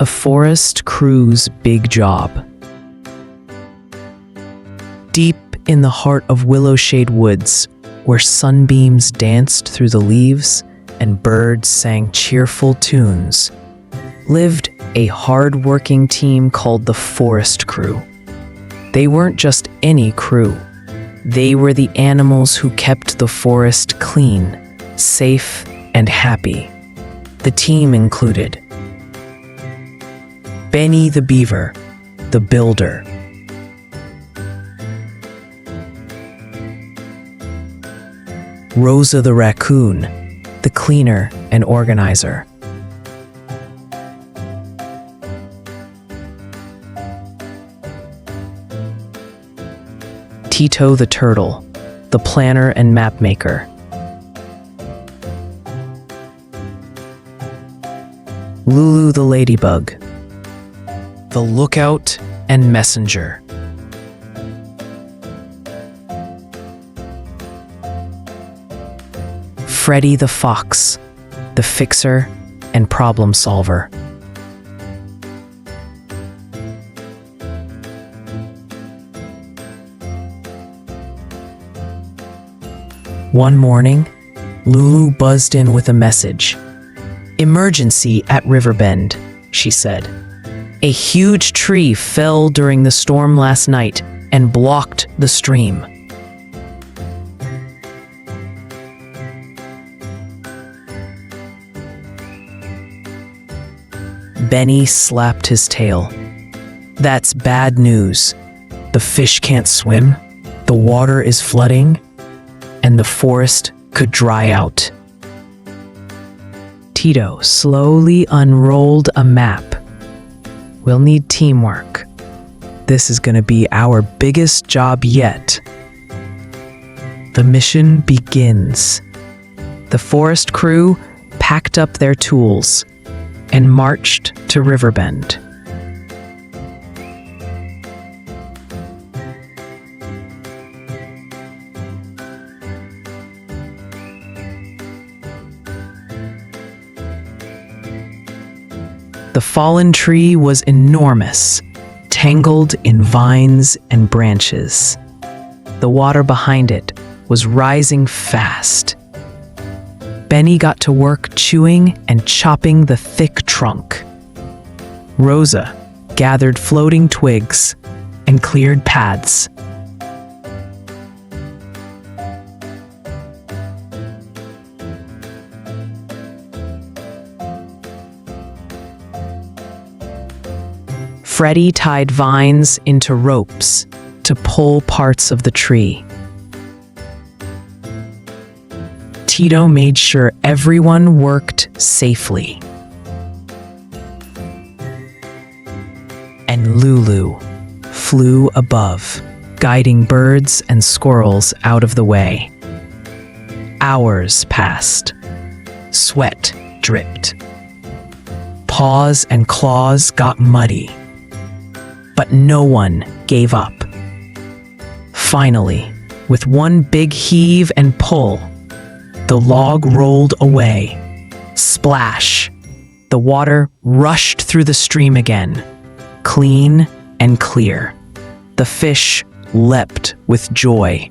A forest crew's big job. Deep in the heart of Willowshade Woods, where sunbeams danced through the leaves and birds sang cheerful tunes, lived a hard-working team called the Forest Crew. They weren't just any crew. They were the animals who kept the forest clean, safe, and happy. The team included Benny the Beaver, the builder. Rosa the Raccoon, the cleaner and organizer. Tito the Turtle, the planner and map maker. Lulu the Ladybug, the lookout and messenger. Freddy the Fox, the fixer and problem solver. One morning, Lulu buzzed in with a message. "Emergency at Riverbend," she said. "A huge tree fell during the storm last night and blocked the stream." Benny slapped his tail. "That's bad news. The fish can't swim, the water is flooding, and the forest could dry out." Tito slowly unrolled a map. "We'll need teamwork. This is going to be our biggest job yet." The mission begins. The forest crew packed up their tools and marched to Riverbend. The fallen tree was enormous, tangled in vines and branches. The water behind it was rising fast. Benny got to work chewing and chopping the thick trunk. Rosa gathered floating twigs and cleared paths. Freddy tied vines into ropes to pull parts of the tree. Tito made sure everyone worked safely. And Lulu flew above, guiding birds and squirrels out of the way. Hours passed. Sweat dripped. Paws and claws got muddy. But no one gave up. Finally, with one big heave and pull, the log rolled away. Splash! The water rushed through the stream again, clean and clear. The fish leapt with joy.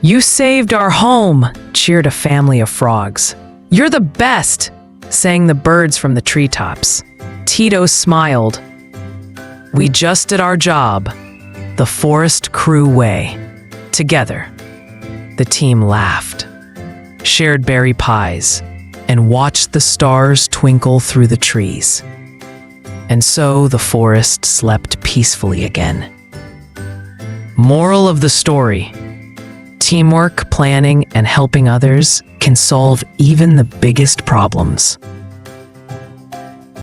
"You saved our home!" cheered a family of frogs. "You're the best!" sang the birds from the treetops. Tito smiled. "We just did our job, the forest crew way." Together, the team laughed, shared berry pies, and watched the stars twinkle through the trees. And so the forest slept peacefully again. Moral of the story: teamwork, planning, and helping others can solve even the biggest problems.